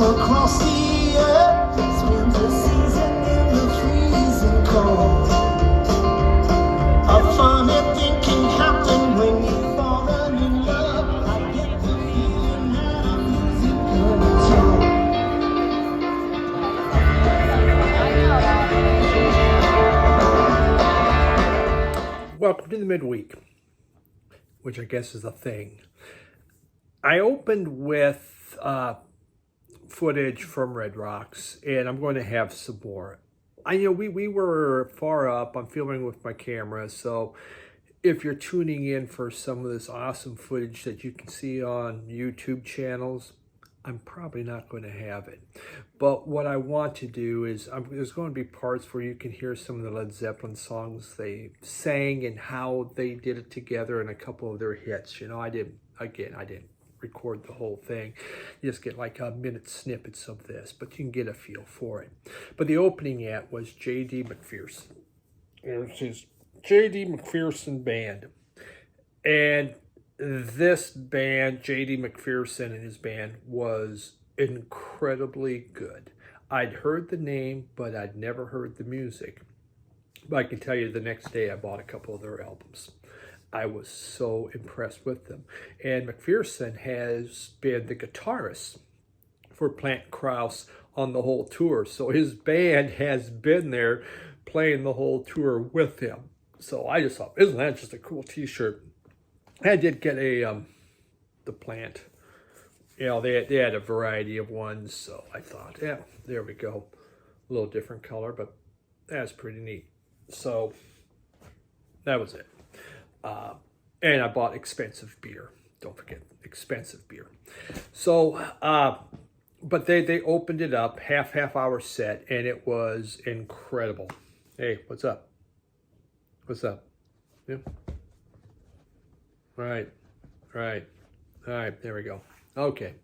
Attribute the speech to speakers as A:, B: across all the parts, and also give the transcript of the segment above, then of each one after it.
A: across the earth. It's winter season in the freezing cold. A funny thing can happen when you fall in love. I get the feeling that I'm losing control.
B: Welcome to the midweek, which I guess is a thing. I opened with footage from Red Rocks, and I'm going to have some more. I know we were far up. I'm filming with my camera, so if you're tuning in for some of this awesome footage that you can see on YouTube channels, I'm probably not going to have it. But what I want to do is, there's going to be parts where you can hear some of the Led Zeppelin songs they sang and how they did it together and a couple of their hits. You know, I didn't record the whole thing. You just get like a minute snippets of this, but you can get a feel for it. But the opening act was J.D. McPherson. It was his J.D. McPherson band. And this band, J.D. McPherson and his band, was incredibly good. I'd heard the name, but I'd never heard the music. But I can tell you the next day I bought a couple of their albums. I was so impressed with them. And McPherson has been the guitarist for Plant Krauss on the whole tour. So his band has been there playing the whole tour with him. So I just thought, isn't that just a cool t-shirt? I did get the Plant. You know, they had a variety of ones. So I thought, yeah, there we go. A little different color, but that's pretty neat. So that was it. And I bought expensive beer. Don't forget, expensive beer. So, but they opened it up, half hour set, and it was incredible. Hey, what's up? What's up? Yeah. Right. All right, there we go. Okay.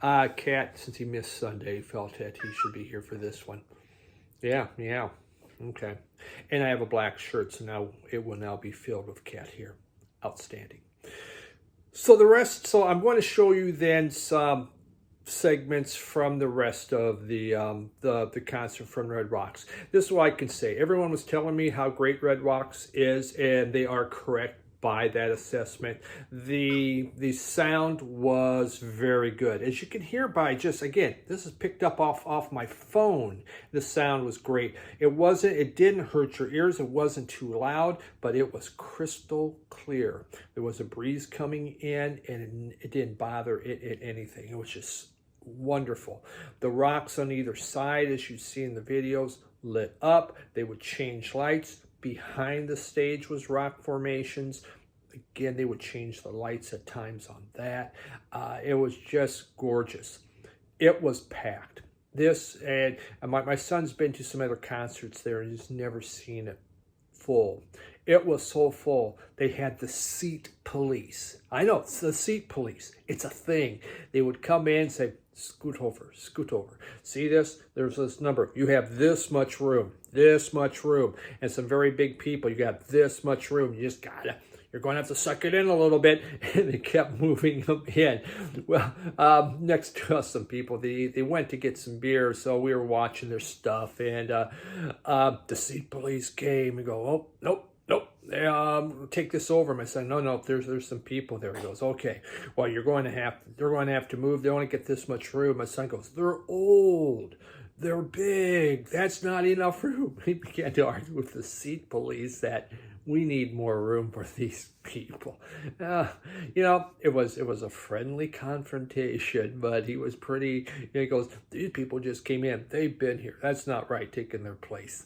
B: Cat, since he missed Sunday, felt that he should be here for this one. Yeah. Okay. And I have a black shirt, so now it will now be filled with cat hair. Outstanding. So I'm going to show you then some segments from the rest of the concert from Red Rocks. This is what I can say. Everyone was telling me how great Red Rocks is, and they are correct by that assessment. The sound was very good. As you can hear by just, again, this is picked up off my phone. The sound was great. It didn't hurt your ears. It wasn't too loud, but it was crystal clear. There was a breeze coming in, and it didn't bother it anything. It was just wonderful. The rocks on either side, as you see in the videos, lit up. They would change lights. Behind the stage was rock formations. Again, they would change the lights at times on that. It was just gorgeous. It was packed. And my son's been to some other concerts there, and he's never seen it full. It was so full. They had the seat police. I know, it's the seat police. It's a thing. They would come in and say, scoot over. See this? There's this number. You have this much room. And some very big people, you got this much room. You're going to have to suck it in a little bit. And they kept moving them in. Well, next to us, some people, they went to get some beer, so we were watching their stuff, and the seat police came and go, oh, nope. Take this over. My son, no, there's some people there. He goes, okay, well, they're going to have to move. They only get this much room. My son goes, they're old. They're big. That's not enough room. He began to argue with the seat police that we need more room for these people. It was a friendly confrontation, but he was pretty, he goes, these people just came in. They've been here. That's not right, taking their place.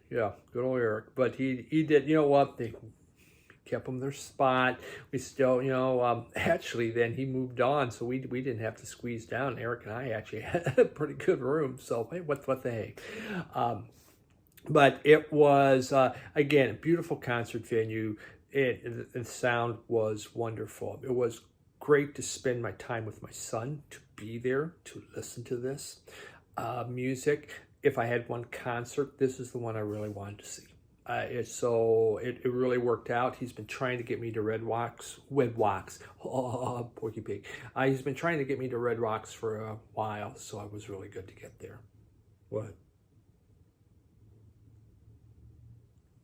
B: Yeah, good old Erik. But he did, you know what? They kept them their spot. We still, actually then he moved on, so we didn't have to squeeze down. Erik and I actually had a pretty good room, so hey, what the heck. But it was, again, a beautiful concert venue. The sound was wonderful. It was great to spend my time with my son, to be there, to listen to this music. If I had one concert, this is the one I really wanted to see. It really worked out. He's been trying to get me to Red Rocks, Porky Pig. He's been trying to get me to Red Rocks for a while, so it was really good to get there. What?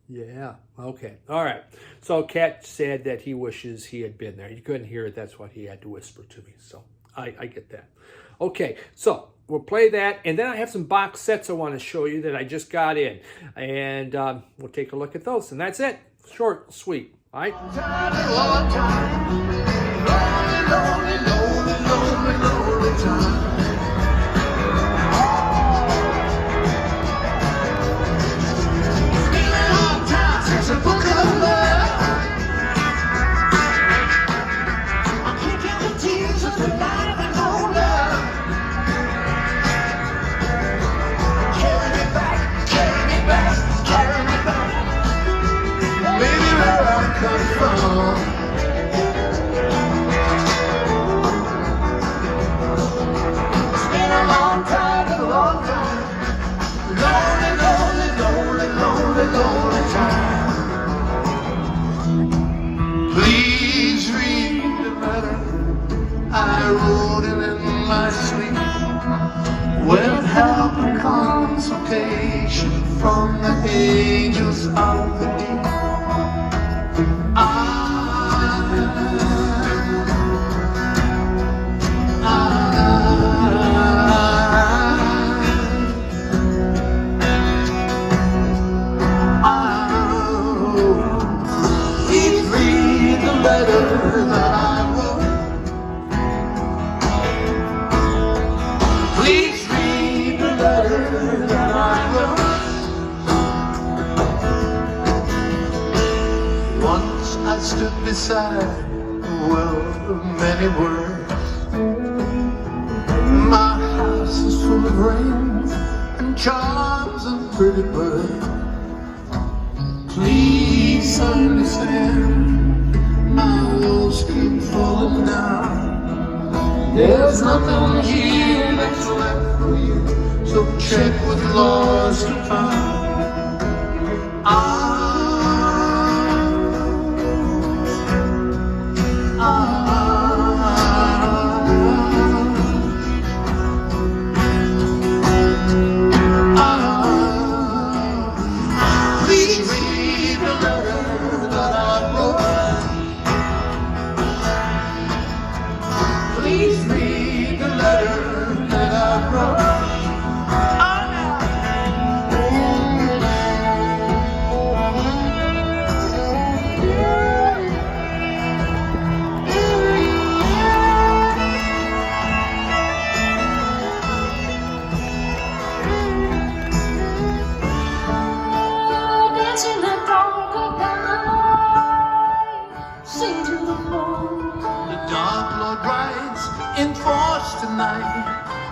B: Yeah. Okay. All right. So Cat said that he wishes he had been there. You couldn't hear it. That's what he had to whisper to me. So I get that. Okay. So we'll play that. And then I have some box sets I want to show you that I just got in. And we'll take a look at those. And that's it. Short, sweet. All right.
A: Long time. Lonely, lonely, lonely, lonely, lonely time. It's a book of love. I can't count the tears of the life and no love. Carry me back, carry me back, carry me back. Maybe where I come from. It's been a long time, a long time. Lonely, lonely, lonely, lonely, lonely time. Please read the letter I wrote in my sleep, with help and consultation from the angels of the deep. Please read the letter that I wrote. Please read the letter that I wrote. Once I stood beside a well of many words. My house is full of rain and charms and pretty birds. Please understand, my walls keep falling down. There's nothing here that's left for you, so check with lost and found. Please read the letter that I wrote. Please read the letter that I wrote.
C: In the dark of the night, sing to the moon.
A: The Dark Lord rides in force tonight,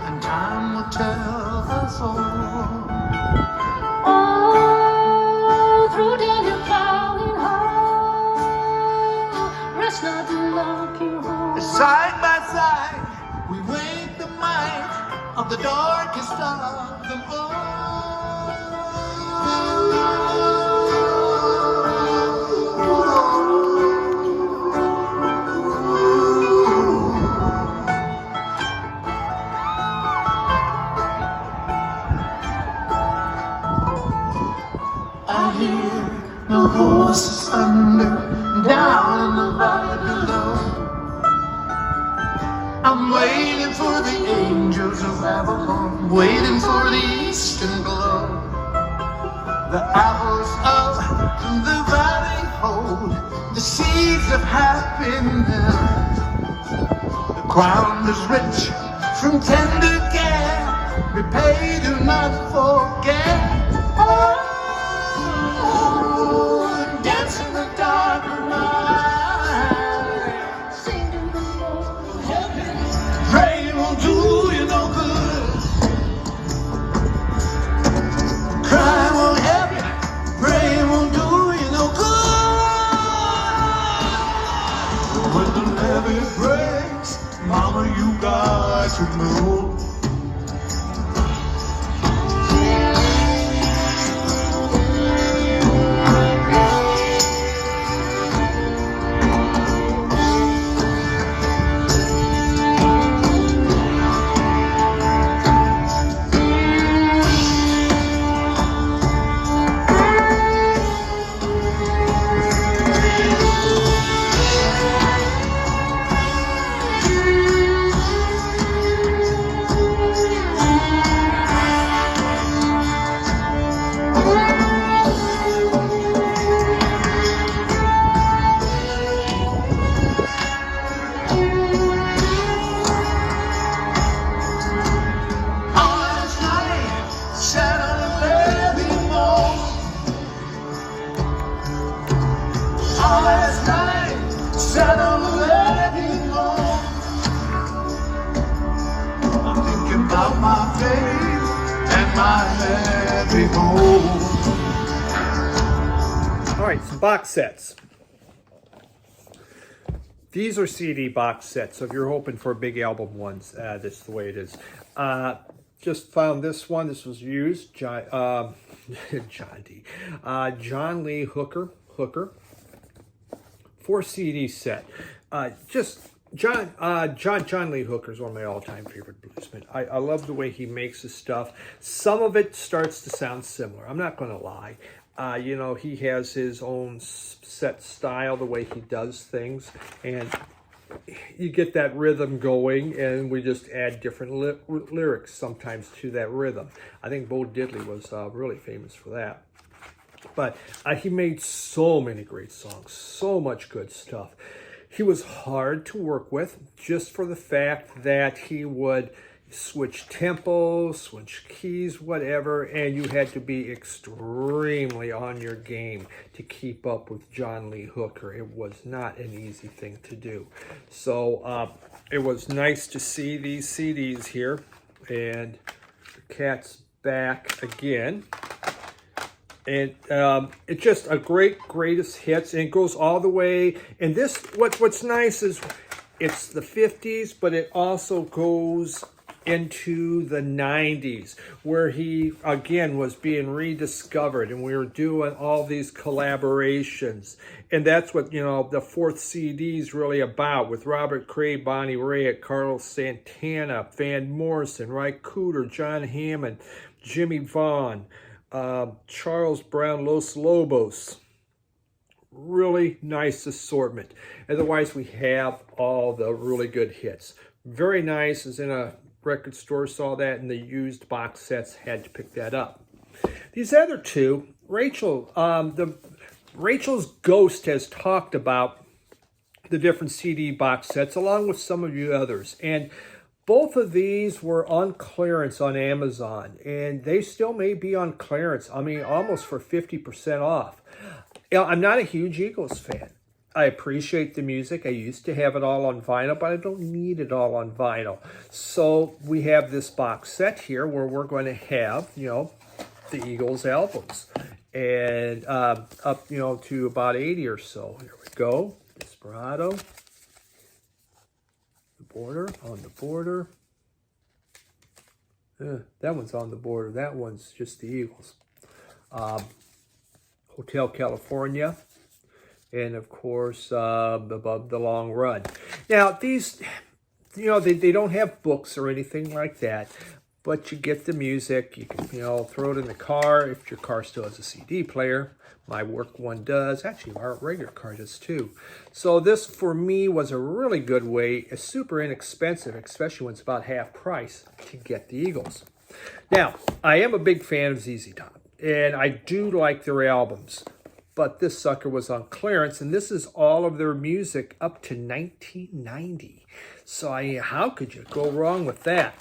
A: and time will tell us all.
C: Oh, through Daniel plowing home, rest not the locking home.
A: Side by side, we wake the might of the darkest of them all. I hear the horses thunder down in the valley below. I'm waiting for the angels of Avalon, waiting for the eastern glow. The apples of the valley hold the seeds of happiness. The ground is rich from tender care, repay, do not forget. Dance in the dark of night.
C: Sing to the moon.
A: Rain won't do you no good. Cry won't help you. Rain won't do you no good. When the levee breaks, mama, you got to move. of my faith and my heavy hope.
B: All right, some box sets. These are CD box sets, so if you're hoping for big album ones, that's the way it is. Just found this one. This was used. John Lee Hooker, 4 CD set. John Lee Hooker is one of my all-time favorite bluesmen. I love the way he makes his stuff. Some of it starts to sound similar. I'm not going to lie. You know, he has his own set style, the way he does things, and you get that rhythm going, and we just add different lyrics sometimes to that rhythm. I think Bo Diddley was really famous for that. But he made so many great songs, so much good stuff. He was hard to work with just for the fact that he would switch tempos, switch keys, whatever, and you had to be extremely on your game to keep up with John Lee Hooker. It was not an easy thing to do. So it was nice to see these CDs here, and the cat's back again. And it's just a greatest hits, and it goes all the way. And this, what's nice is it's the 50s, but it also goes into the 90s, where he again was being rediscovered, and we were doing all these collaborations. And that's what, you know, the 4th CD is really about, with Robert Cray, Bonnie Raitt, Carlos Santana, Van Morrison, Ry Cooder, John Hammond, Jimmy Vaughn, Charles Brown, Los Lobos. Really nice assortment. Otherwise, we have all the really good hits. Very nice. Is in a record store, saw that in the used box sets, had to pick that up. These other two, Rachel's Ghost has talked about the different CD box sets along with some of you others, and both of these were on clearance on Amazon, and they still may be on clearance. I mean, almost for 50% off. You know, I'm not a huge Eagles fan. I appreciate the music. I used to have it all on vinyl, but I don't need it all on vinyl. So we have this box set here where we're going to have, you know, the Eagles albums, and up, you know, to about 80 or so. Here we go. Desperado. The Border, on the Border. That one's on the Border. That one's just the Eagles. Hotel California. And of course, Above the Long Run. Now, these, you know, they don't have books or anything like that, but you get the music. You can, you know, throw it in the car if your car still has a CD player. My work one does. Actually, our regular car does too. So this, for me, was a really good way. It's super inexpensive, especially when it's about half price, to get the Eagles. Now, I am a big fan of ZZ Top, and I do like their albums. But this sucker was on clearance, and this is all of their music up to 1990. So how could you go wrong with that?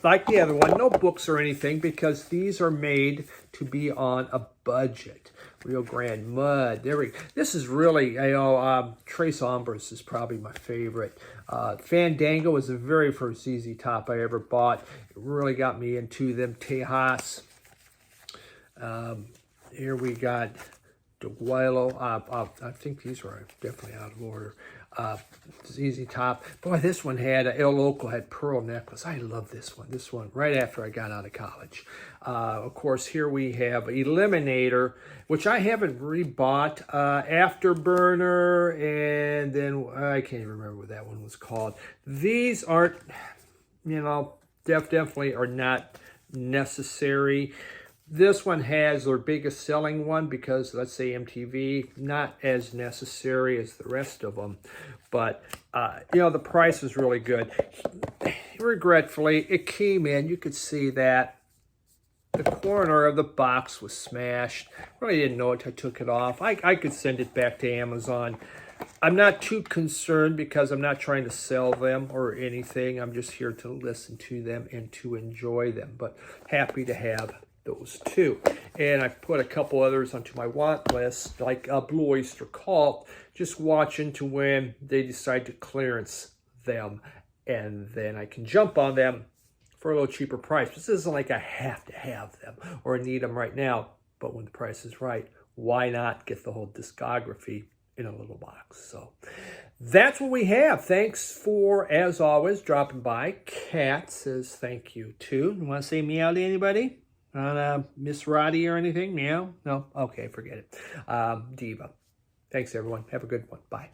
B: Like the other one, no books or anything, because these are made to be on a budget. Rio Grande Mud. There we go. This is really, you know, Tres Hombres is probably my favorite. Fandango was the very first ZZ Top I ever bought. It really got me into them. Tejas. Here we got DeGuilo. I think these were definitely out of order. ZZ Top. Boy, this one had, El Loco had Pearl Necklace. I love this one. This one right after I got out of college. Of course, here we have Eliminator, which I haven't rebought. Afterburner, and then I can't even remember what that one was called. These aren't, you know, definitely are not necessary. This one has their biggest selling one because, let's say, MTV, not as necessary as the rest of them. But, you know, the price is really good. Regretfully, it came in. You could see that the corner of the box was smashed. Really didn't know it. I took it off. I could send it back to Amazon. I'm not too concerned because I'm not trying to sell them or anything. I'm just here to listen to them and to enjoy them. But happy to have those two. And I put a couple others onto my want list, like Blue Oyster Cult, just watching to when they decide to clearance them, and then I can jump on them for a little cheaper price. This isn't like I have to have them or need them right now. But when the price is right, why not get the whole discography in a little box? So that's what we have. Thanks for, as always, dropping by. Kat says thank you too. You want to say meow to anybody? Miss Roddy or anything? Meow? No? Okay, forget it. Diva. Thanks, everyone. Have a good one. Bye.